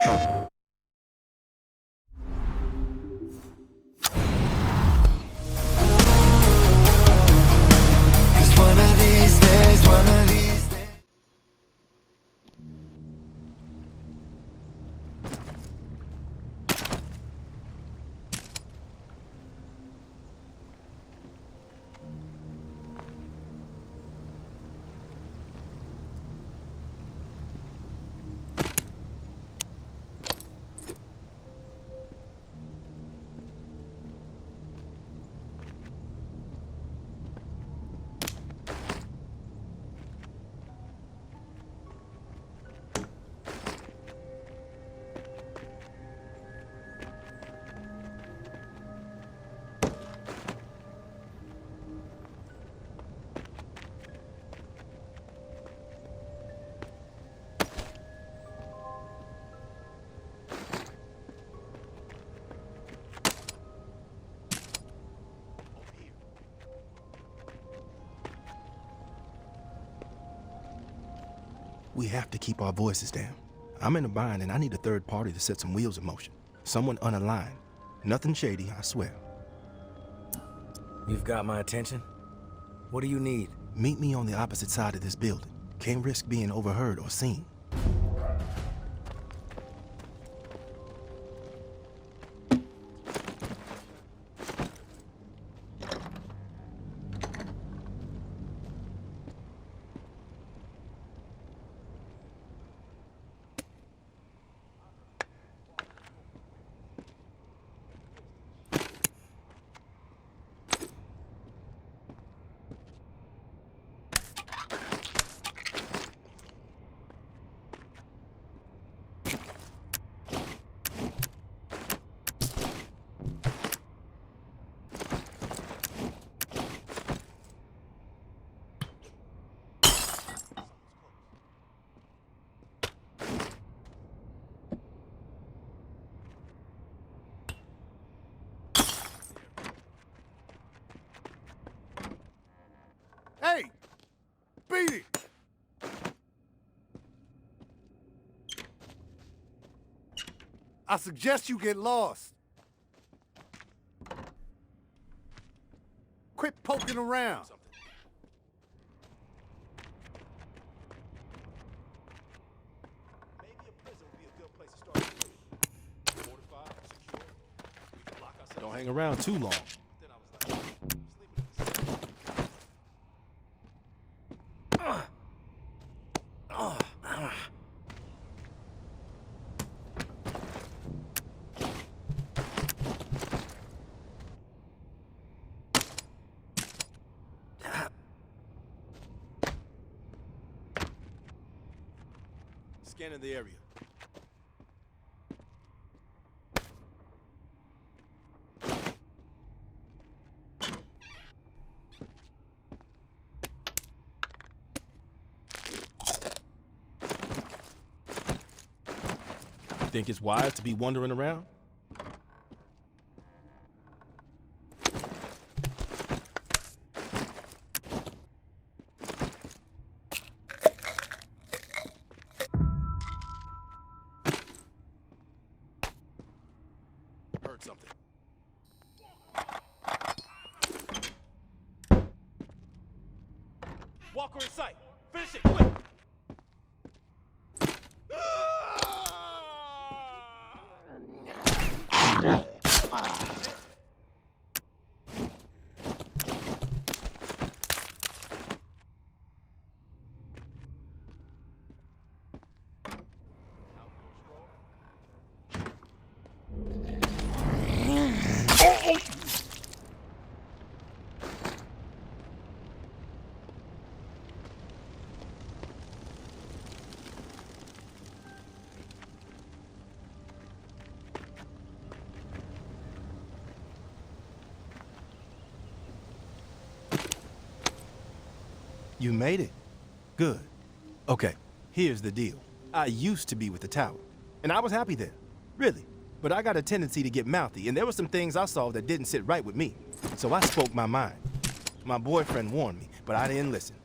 One of these days, one of these days. We have to keep our voices down. I'm in a bind and I need a third party to set some wheels in motion. Someone unaligned. Nothing shady, I swear. You've got my attention. What do you need? Meet me on the opposite side of this building. Can't risk being overheard or seen. Hey! Beat it! I suggest you get lost. Quit poking around. Maybe a prison would be a good place to start. Fortified, secure. We can lock ourselves. Don't hang around too long. Then I was like, sleeping in the cell. Scanning the area. Think it's wise to be wandering around? Heard something. Walker in sight. Finish it, quick. You made it. Good. Okay, here's the deal. I used to be with the tower, and I was happy there. Really. But I got a tendency to get mouthy, and there were some things I saw that didn't sit right with me. So I spoke my mind. My boyfriend warned me, but I didn't listen.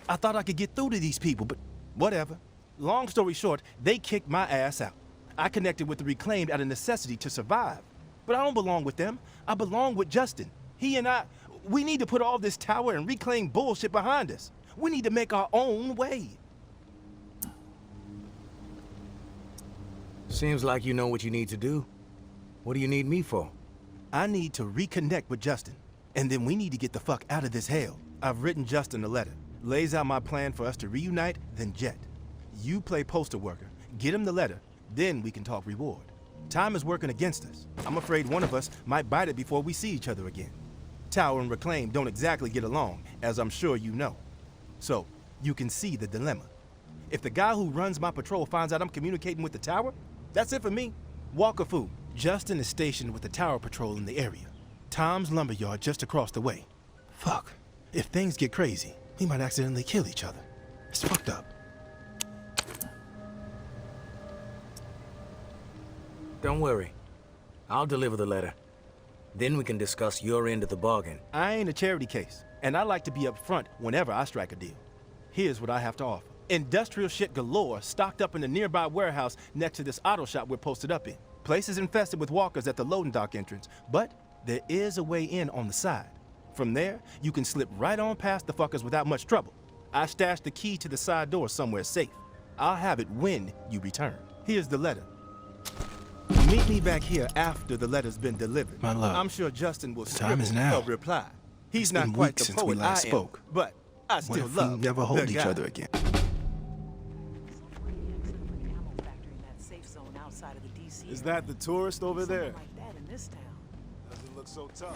I thought I could get through to these people, but whatever. Long story short, they kicked my ass out. I connected with the Reclaimed out of necessity to survive. But I don't belong with them. I belong with Justin. He and I, we need to put all this tower and Reclaim bullshit behind us. We need to make our own way. Seems like you know what you need to do. What do you need me for? I need to reconnect with Justin. And then we need to get the fuck out of this hell. I've written Justin a letter. Lays out my plan for us to reunite, then jet. You play postal worker. Get him the letter. Then we can talk reward. Time is working against us. I'm afraid one of us might bite it before we see each other again. Tower and Reclaim don't exactly get along, as I'm sure you know. So, you can see the dilemma. If the guy who runs my patrol finds out I'm communicating with the Tower, that's it for me. Walker fool. Justin is stationed with the Tower Patrol in the area. Tom's lumberyard just across the way. Fuck. If things get crazy, we might accidentally kill each other. It's fucked up. Don't worry. I'll deliver the letter. Then we can discuss your end of the bargain. I ain't a charity case, and I like to be up front whenever I strike a deal. Here's what I have to offer. Industrial shit galore stocked up in the nearby warehouse next to this auto shop we're posted up in. Place is infested with walkers at the loading dock entrance, but there is a way in on the side. From there, you can slip right on past the fuckers without much trouble. I stashed the key to the side door somewhere safe. I'll have it when you return. Here's the letter. Meet me back here after the letter's been delivered. My love, I'm sure Justin will time is scribble now. a reply. He's It's not been quite weeks the since we poet last I am, spoke. but I What still if love we never hold the each guy. other again? Is that the tourist over there? Like that in this town. Doesn't look so tough.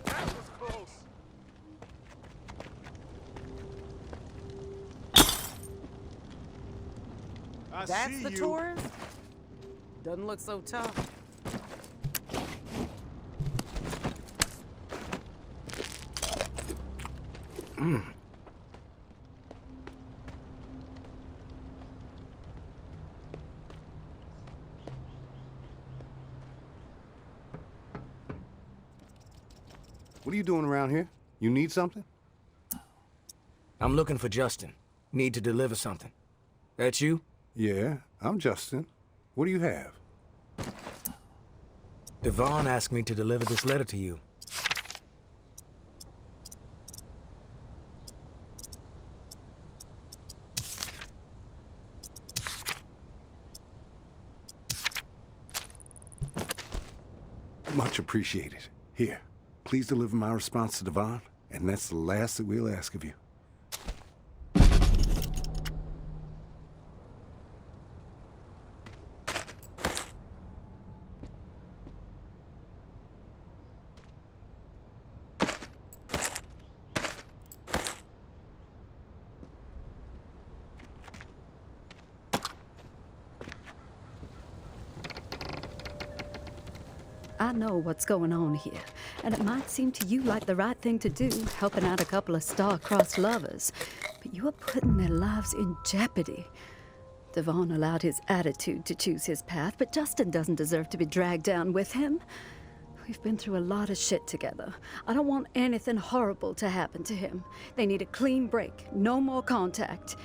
That was close. I That's see the you. tourist? Doesn't look so tough. What are you doing around here? You need something? I'm looking for Justin. Need to deliver something. That you? Yeah, I'm Justin. What do you have? Devon asked me to deliver this letter to you. Much appreciated. Here, please deliver my response to Devon, and that's the last that we'll ask of you. I know what's going on here, and it might seem to you like the right thing to do, helping out a couple of star-crossed lovers, but you are putting their lives in jeopardy. Devon allowed his attitude to choose his path, but Justin doesn't deserve to be dragged down with him. We've been through a lot of shit together. I don't want anything horrible to happen to him. They need a clean break, no more contact.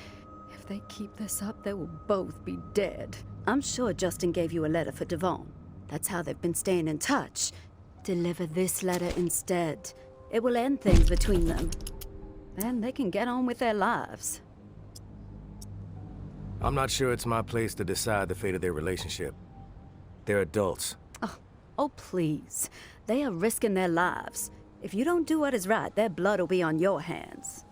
If they keep this up, they will both be dead. I'm sure Justin gave you a letter for Devon. That's how they've been staying in touch. Deliver this letter instead. It will end things between them. Then they can get on with their lives. I'm not sure it's my place to decide the fate of their relationship. They're adults. Oh, please. They are risking their lives. If you don't do what is right, their blood will be on your hands.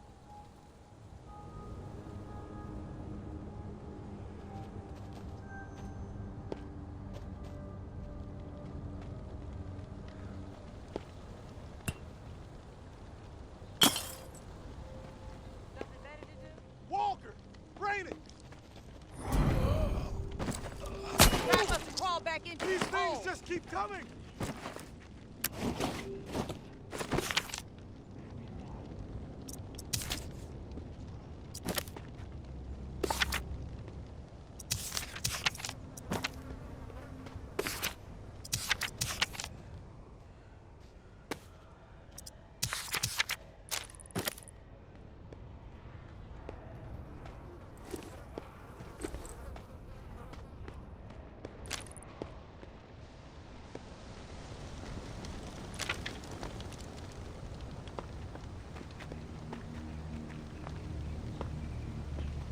Walker! Brain it! Guy must have crawled back into These his hole. things just keep coming!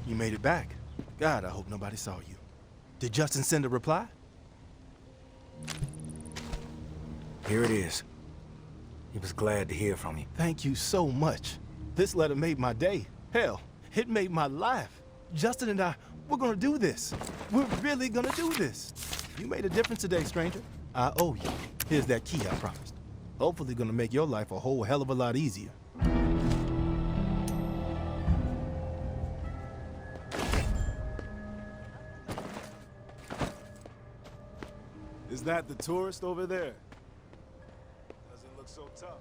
You made it back. God, I hope nobody saw you. Did Justin send a reply? Here it is. He was glad to hear from you. Thank you so much. This letter made my day. Hell, it made my life. Justin and I, we're gonna do this. We're really gonna do this. You made a difference today, stranger. I owe you. Here's that key I promised. Hopefully gonna make your life a whole hell of a lot easier. Is that the tourist over there? Doesn't look so tough.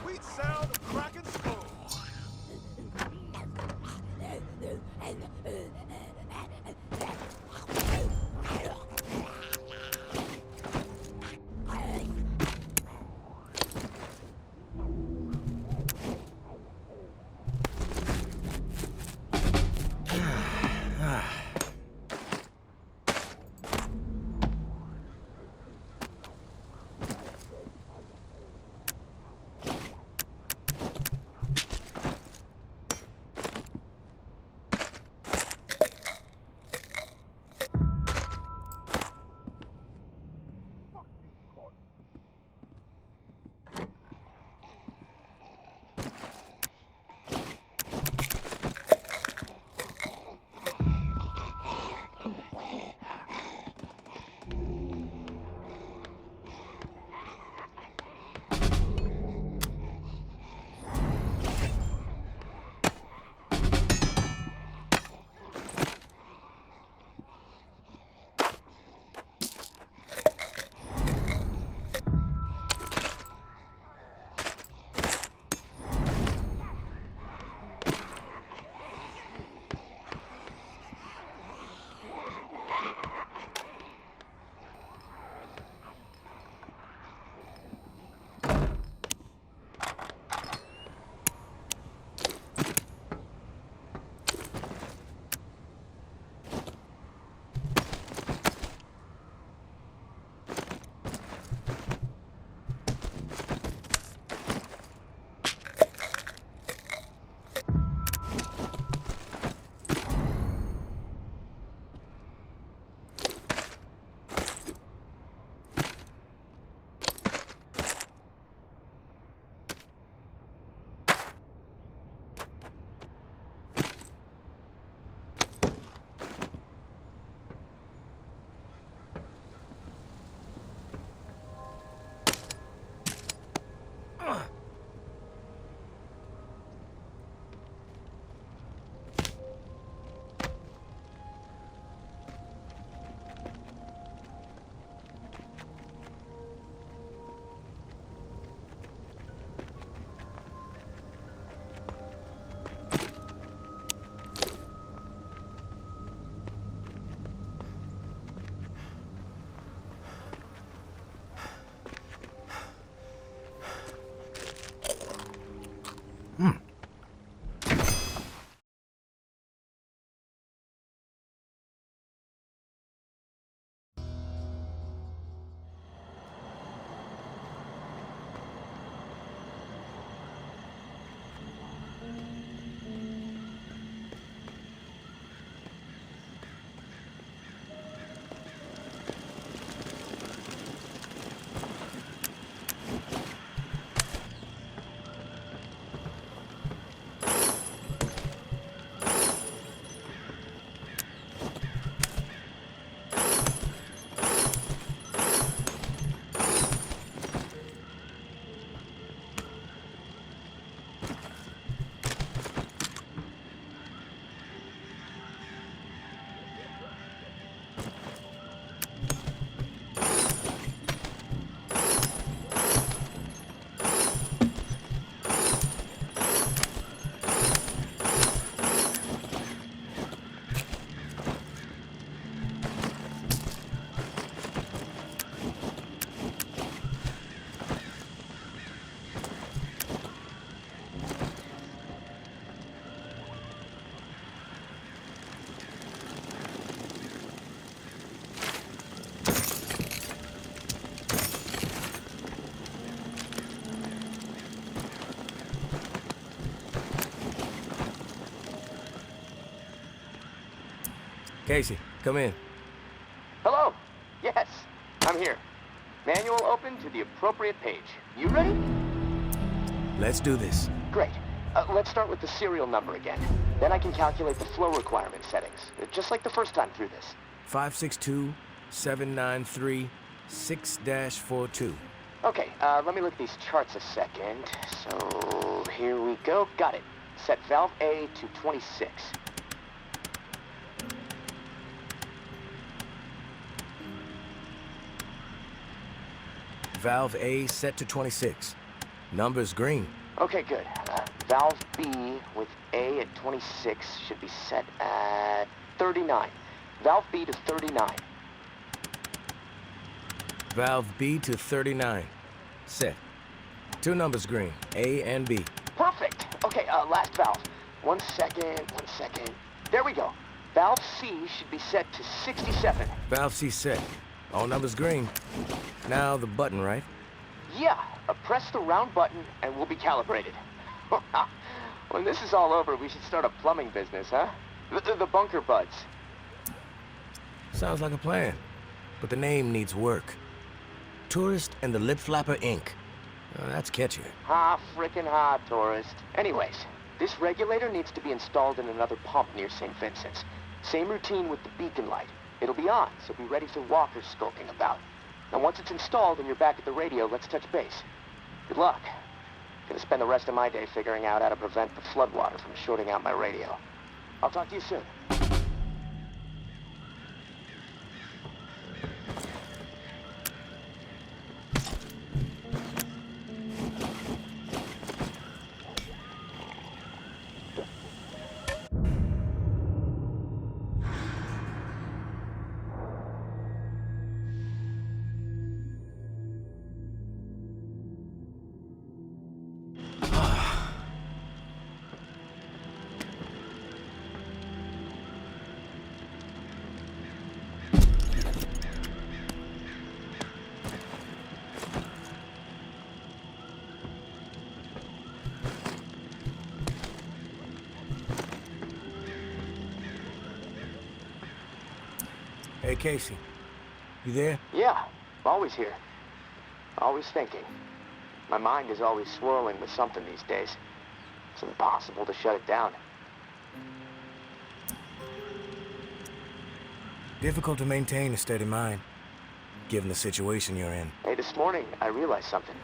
Sweet sound of cracking skull. Casey, come in. Hello. Yes, I'm here. Manual open to the appropriate page. You ready? Let's do this. Great. Let's start with the serial number again. Then I can calculate the flow requirement settings, just like the first time through this. 562-793-6-42. Okay, let me look at these charts a second. So, here we go. Got it. Set valve A to 26. Valve A set to 26. Number's green. Okay, good. Valve B with A at 26 should be set at 39. Valve B to 39. Valve B to 39. Set. Two numbers green, A and B. Perfect. Okay, last valve. 1 second, 1 second. There we go. Valve C should be set to 67. Valve C set. All numbers green. Now the button, right? Yeah, press the round button and we'll be calibrated. When this is all over, we should start a plumbing business, huh? The Bunker Buds. Sounds like a plan. But the name needs work. Tourist and the Lip Flapper Inc. That's catchy. Ha, frickin' ha, tourist. Anyways, this regulator needs to be installed in another pump near St. Vincent's. Same routine with the beacon light. It'll be on, so be ready for walkers skulking about. Now once it's installed and you're back at the radio, let's touch base. Good luck. Gonna spend the rest of my day figuring out how to prevent the floodwater from shorting out my radio. I'll talk to you soon. Hey, Casey. You there? Yeah, always here. Always thinking. My mind is always swirling with something these days. It's impossible to shut it down. Difficult to maintain a steady mind, given the situation you're in. Hey, this morning, I realized something.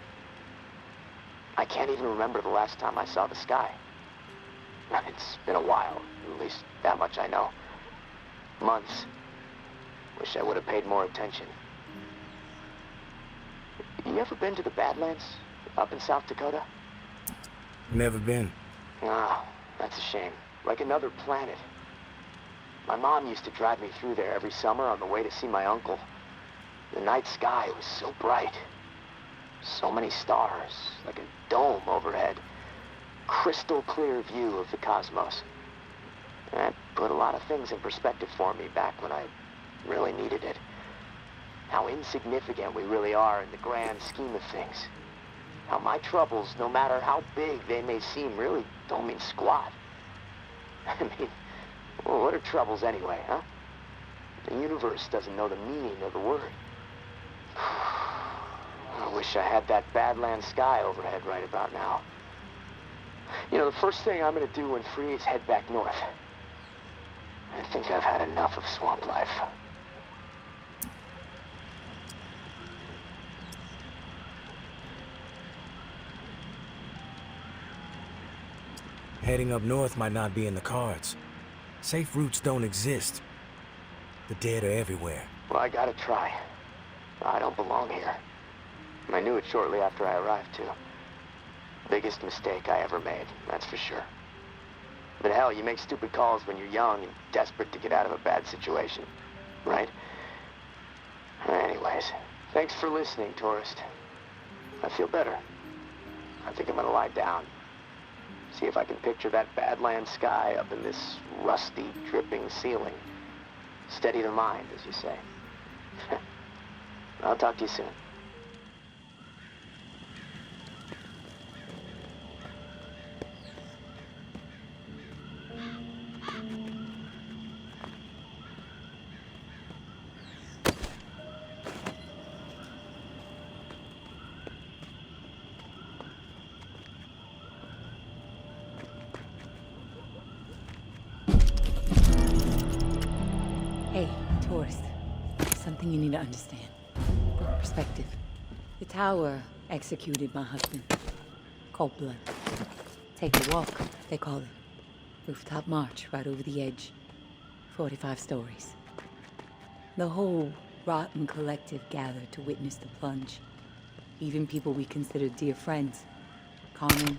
I can't even remember the last time I saw the sky. It's been a while, at least that much I know. Months. Wish I would have paid more attention. You ever been to the Badlands, up in South Dakota? Never been. Ah, that's a shame. Like another planet. My mom used to drive me through there every summer on the way to see my uncle. The night sky was so bright. So many stars, like a dome overhead. Crystal clear view of the cosmos. That put a lot of things in perspective for me back when I really needed it. How insignificant we really are in the grand scheme of things. How my troubles, no matter how big they may seem, really don't mean squat. I mean, well, what are troubles anyway, huh? The universe doesn't know the meaning of the word. I wish I had that Badlands sky overhead right about now. You know, the first thing I'm gonna do when free is head back north. I think I've had enough of swamp life. Heading up north might not be in the cards. Safe routes don't exist. The dead are everywhere. Well, I gotta try. I don't belong here. I knew it shortly after I arrived, too. Biggest mistake I ever made, that's for sure. But hell, you make stupid calls when you're young and desperate to get out of a bad situation, right? Anyways, thanks for listening, tourist. I feel better. I think I'm gonna lie down. See if I can picture that Badlands sky up in this rusty, dripping ceiling. Steady the mind, as you say. I'll talk to you soon. course. There's something you need to understand. Put in perspective. The tower executed my husband. Cold blood. Take a walk, they call it. Rooftop march right over the edge. 45 stories. The whole rotten collective gathered to witness the plunge. Even people we considered dear friends. Carmen,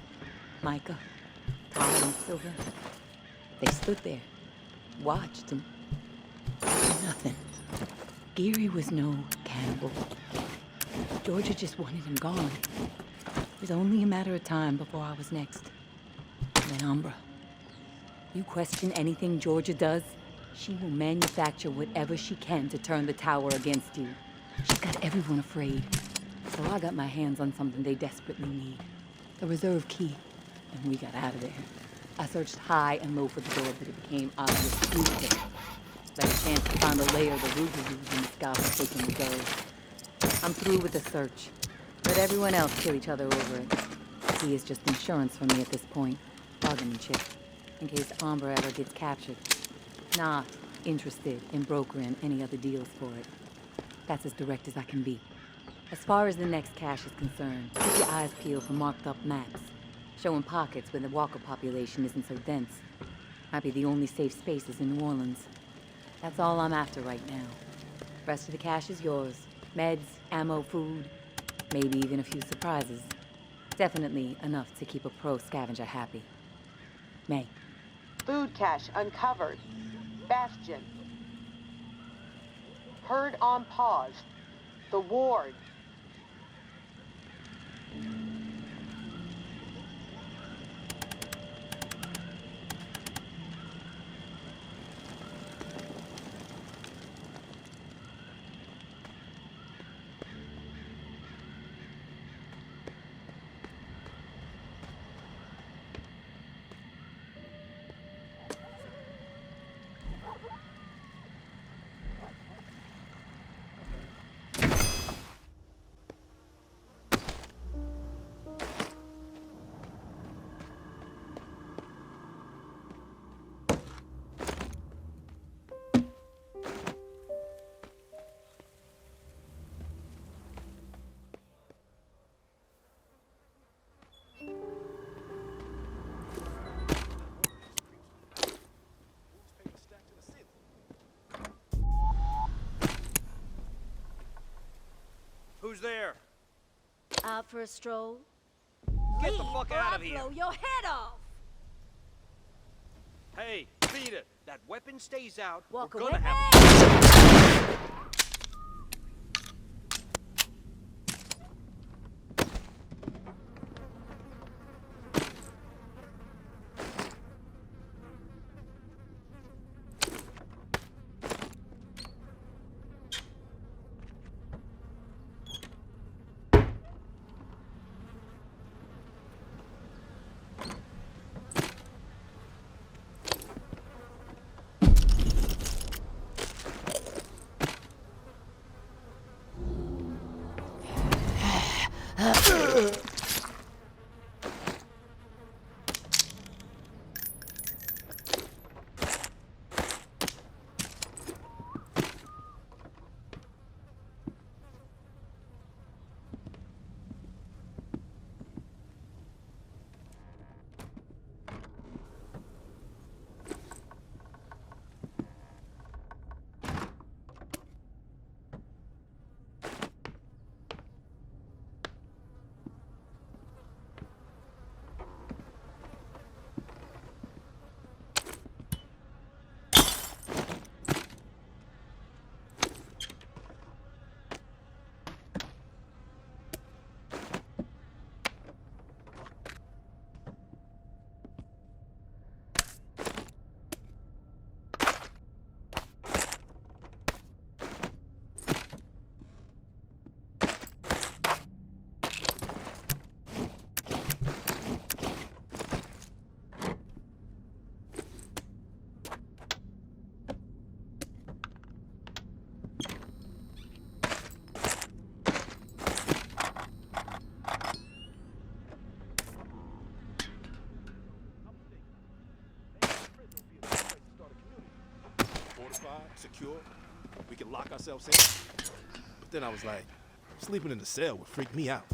Micah, Todd, and Silver. They stood there, watched, and did nothing. Geary was no cannibal. Georgia just wanted him gone. It was only a matter of time before I was next. And then Umbra. You question anything Georgia does, she will manufacture whatever she can to turn the tower against you. She's got everyone afraid. So I got my hands on something they desperately need. The reserve key. And we got out of there. I searched high and low for the door, but it became obvious to use it. Got a chance to find a layer of the Rugaloo in the sky for taking the girls. I'm through with the search. Let everyone else kill each other over it. He is just insurance for me at this point. Bargaining chip. In case Umbra ever gets captured. Not interested in brokering any other deals for it. That's as direct as I can be. As far as the next cache is concerned, keep your eyes peeled for marked up maps. Showing pockets where the walker population isn't so dense. Might be the only safe spaces in New Orleans. That's all I'm after right now. Rest of the cache is yours. Meds, ammo, food, maybe even a few surprises. Definitely enough to keep a pro scavenger happy. May. Food cache uncovered. Bastion. Herd on pause. The ward. Who's there? Out for a stroll? Get Leave the fuck or out I'll of here! blow your head off! Hey, beat it! That weapon stays out. Walk We're away. gonna have. Fortified, secure. We can lock ourselves in. But then I was like, sleeping in the cell would freak me out.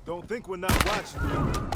Don't think we're not watching you.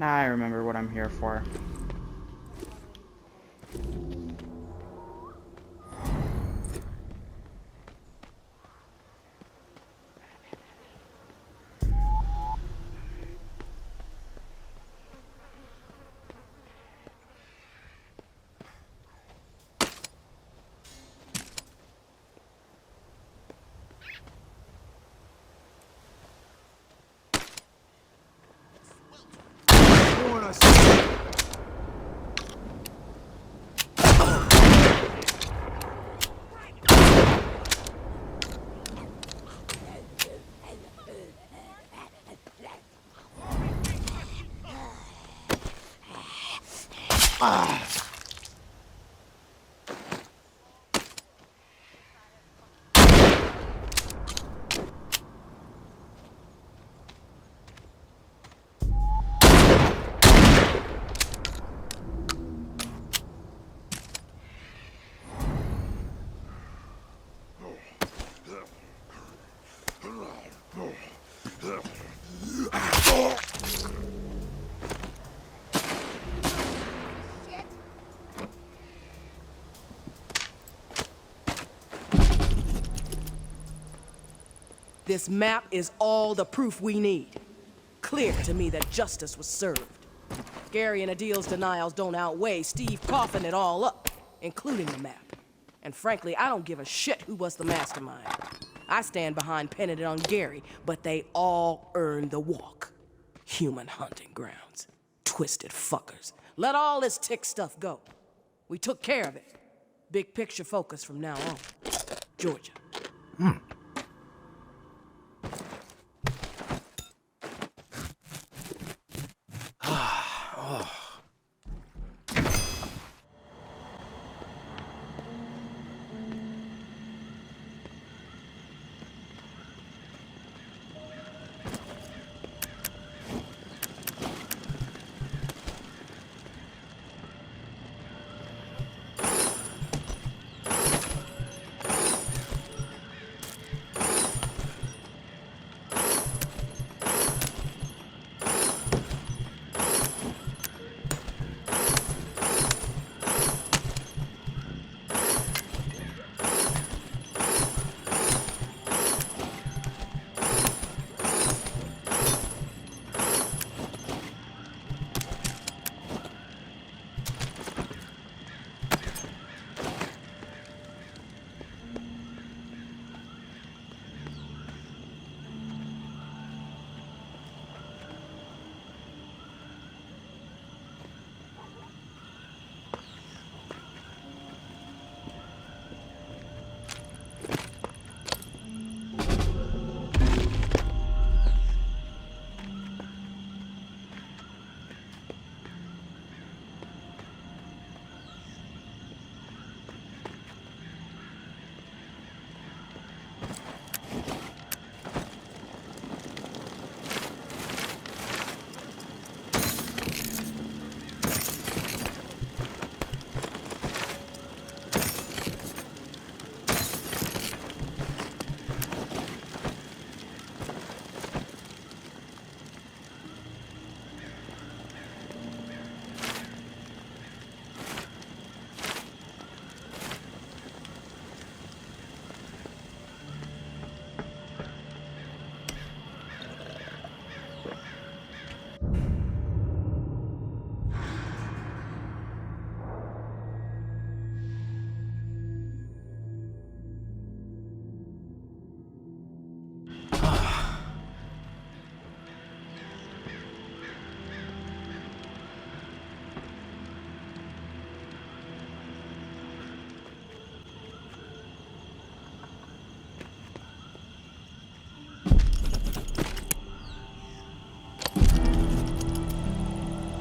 Now I remember what I'm here for. This map is all the proof we need. Clear to me that justice was served. Gary and Adil's denials don't outweigh Steve coughing it all up, including the map. And frankly, I don't give a shit who was the mastermind. I stand behind pinning it on Gary, but they all earned the walk. Human hunting grounds. Twisted fuckers. Let all this tick stuff go. We took care of it. Big picture focus from now on. Georgia.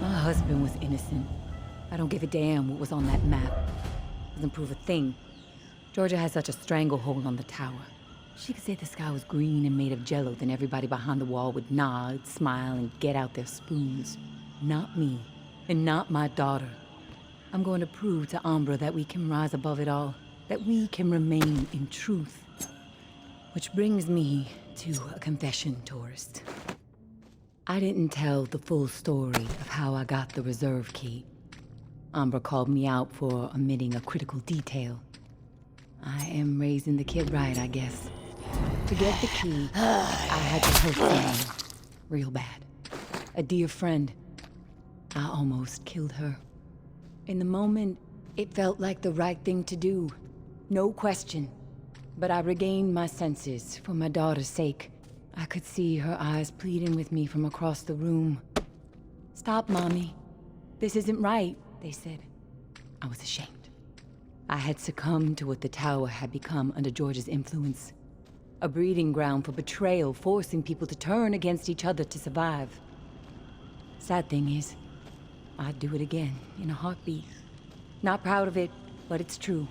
My husband was innocent. I don't give a damn what was on that map. Doesn't prove a thing. Georgia has such a stranglehold on the tower. She could say the sky was green and made of jello, then everybody behind the wall would nod, smile, and get out their spoons. Not me, and not my daughter. I'm going to prove to Umbra that we can rise above it all, that we can remain in truth. Which brings me to a confession, tourist. I didn't tell the full story of how I got the reserve key. Umbra called me out for omitting a critical detail. I am raising the kid right, I guess. To get the key, I had to hurt someone. Real bad. A dear friend. I almost killed her. In the moment, it felt like the right thing to do. No question. But I regained my senses for my daughter's sake. I could see her eyes pleading with me from across the room. "Stop, Mommy. This isn't right," they said. I was ashamed. I had succumbed to what the tower had become under George's influence. A breeding ground for betrayal, forcing people to turn against each other to survive. Sad thing is, I'd do it again in a heartbeat. Not proud of it, but it's true.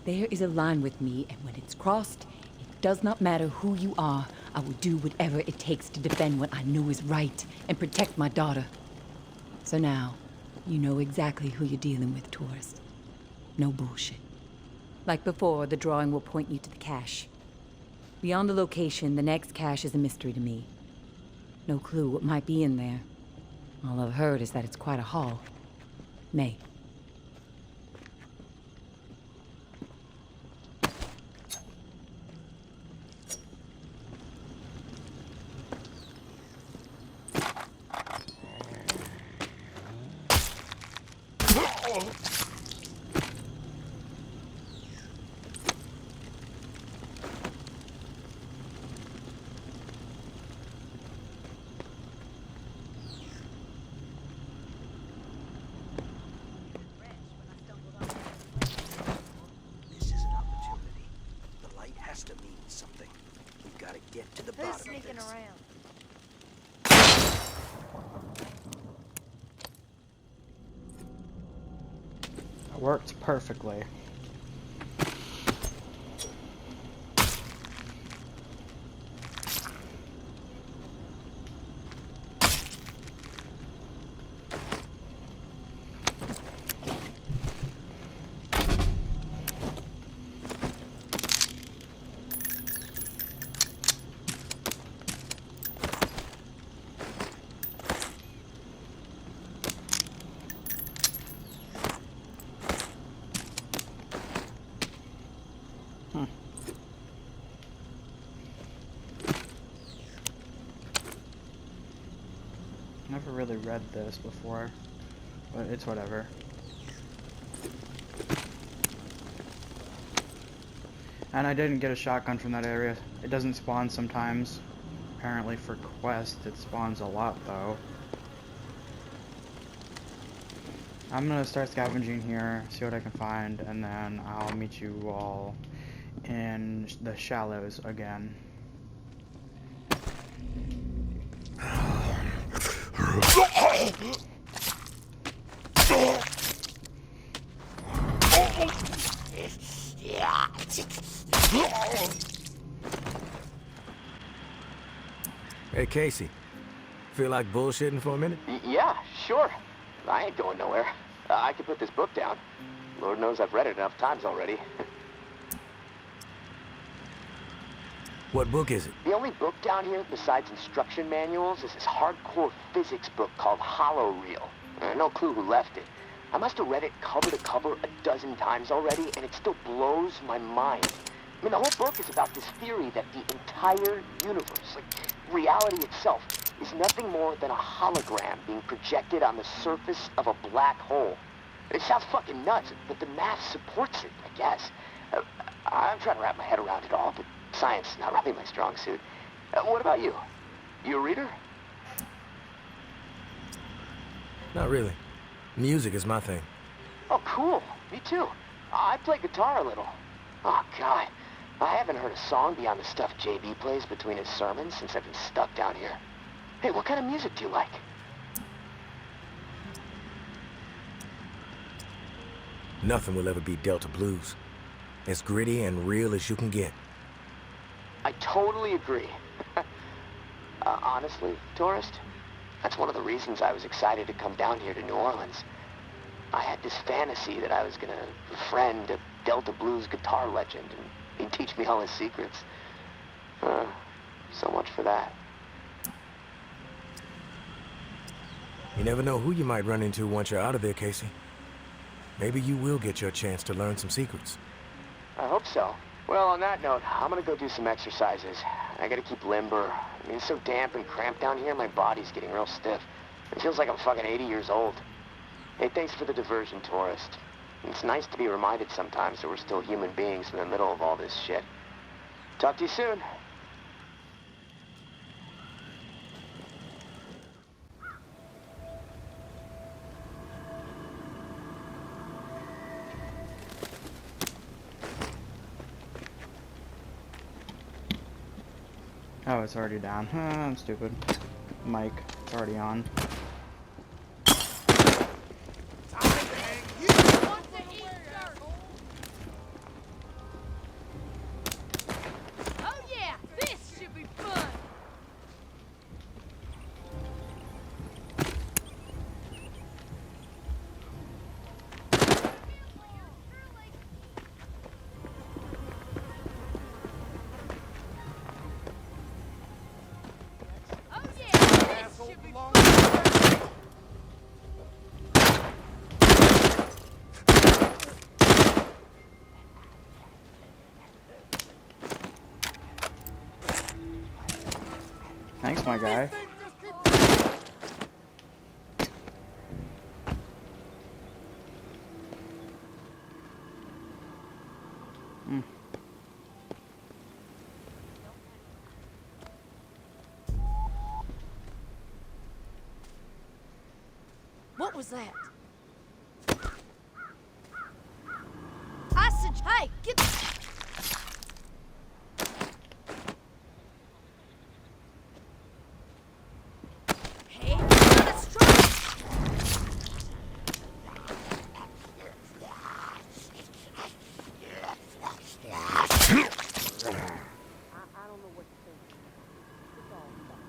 There is a line with me, and when it's crossed, it does not matter who you are. I will do whatever it takes to defend what I know is right and protect my daughter. So now, you know exactly who you're dealing with, tourist. No bullshit. Like before, the drawing will point you to the cache. Beyond the location, the next cache is a mystery to me. No clue what might be in there. All I've heard is that it's quite a haul. May. Worked perfectly. Never really read this before, but it's whatever. And I didn't get a shotgun from that area. It doesn't spawn sometimes. Apparently for quest, it spawns a lot though. I'm gonna start scavenging here, see what I can find, and then I'll meet you all in the shallows again. Hey, Casey. Feel like bullshitting for a minute? Yeah, sure. I ain't going nowhere. I can put this book down. Lord knows I've read it enough times already. What book is it? The only book down here, besides instruction manuals, is this hardcore physics book called Hollow Reel. No clue who left it. I must have read it cover to cover a dozen times already, and it still blows my mind. I mean, the whole book is about this theory that the entire universe, like reality itself, is nothing more than a hologram being projected on the surface of a black hole. It sounds fucking nuts, but the math supports it, I guess. I'm trying to wrap my head around it all, but science is not really my strong suit. What about you? You a reader? Not really. Music is my thing. Oh, cool. Me too. I play guitar a little. Oh, God. I haven't heard a song beyond the stuff JB plays between his sermons since I've been stuck down here. Hey, what kind of music do you like? Nothing will ever beat Delta Blues. As gritty and real as you can get. I totally agree. Honestly, tourist, that's one of the reasons I was excited to come down here to New Orleans. I had this fantasy that I was gonna befriend a Delta Blues guitar legend, and he'd teach me all his secrets. So much for that. You never know who you might run into once you're out of there, Casey. Maybe you will get your chance to learn some secrets. I hope so. Well, on that note, I'm gonna go do some exercises. I gotta keep limber. I mean, it's so damp and cramped down here, my body's getting real stiff. It feels like I'm fucking 80 years old. Hey, thanks for the diversion, tourist. It's nice to be reminded sometimes that we're still human beings in the middle of all this shit. Talk to you soon. Oh, it's already down. I'm stupid. Mike, it's already on. Oh yeah, this should be fun. Oh yeah, this should be fun. Thanks, my guy. What was that? I said, hey, get. Hey, not a strike. I don't know what to think. It's all fine.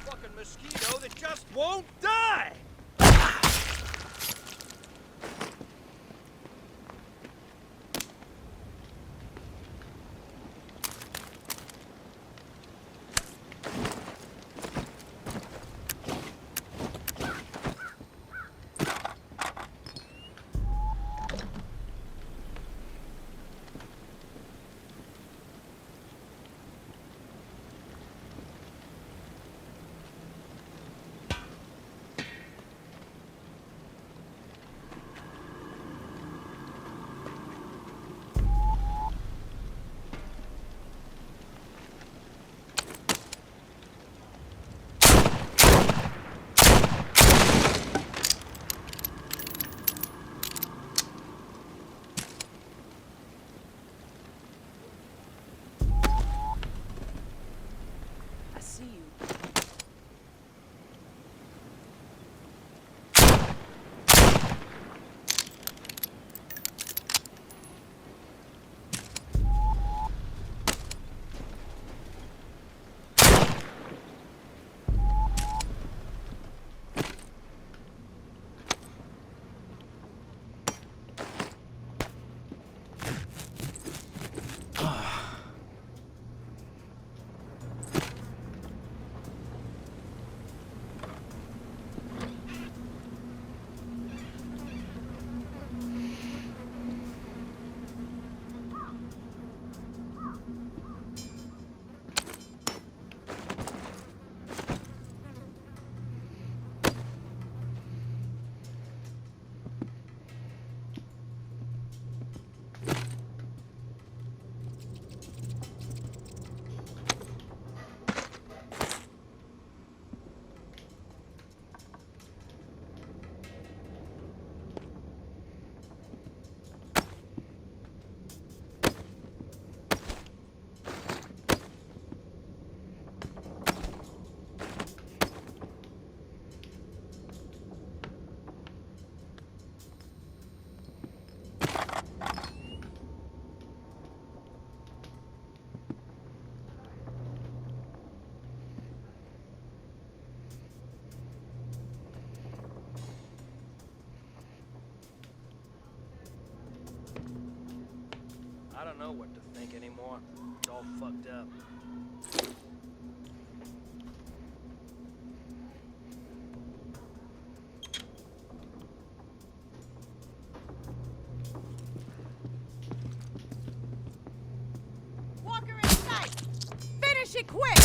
Fucking mosquito that just won't die! don't know what to think anymore. It's all fucked up. Walker in sight! Finish it quick!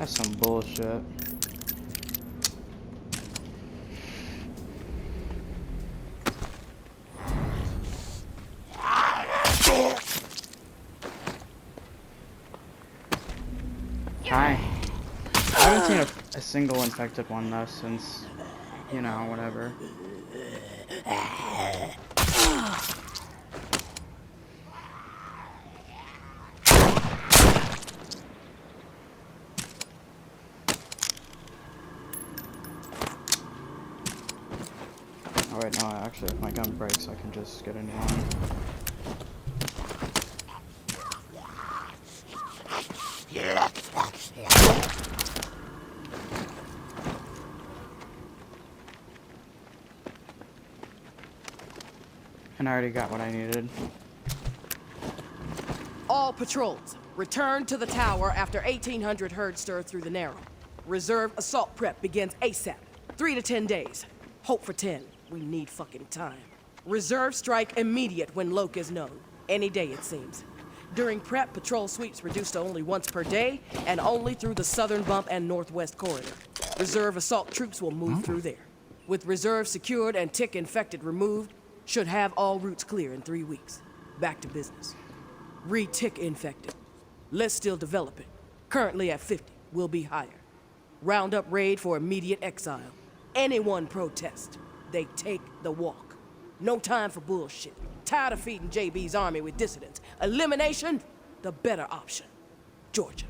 That's some bullshit. Hi. I haven't seen a single infected one though since, you know, whatever. Oh wait, no, actually if my gun breaks I can just get a new one. And I already got what I needed. All patrols, return to the tower after 1800 herd stir through the Narrow. Reserve assault prep begins ASAP. 3 to 10 days. Hope for 10. We need fucking time. Reserve strike immediate when Loke is known. Any day, it seems. During prep, patrol sweeps reduced to only once per day, and only through the southern bump and northwest corridor. Reserve assault troops will move through there. With reserve secured and tick infected removed, should have all routes clear in 3 weeks. Back to business. Re-tick infected. List still developing. Currently at 50. Will be higher. Roundup raid for immediate exile. Anyone protest, they take the walk. No time for bullshit. Tired of feeding JB's army with dissidents. Elimination, the better option. Georgia.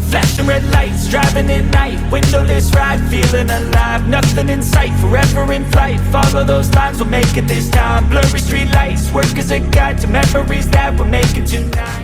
Flashing red lights, driving at night. Windowless ride, feeling alive. Nothing in sight, forever in flight. Follow those lines, we'll make it this time. Blurry street lights, work as a guide to memories that we're making tonight.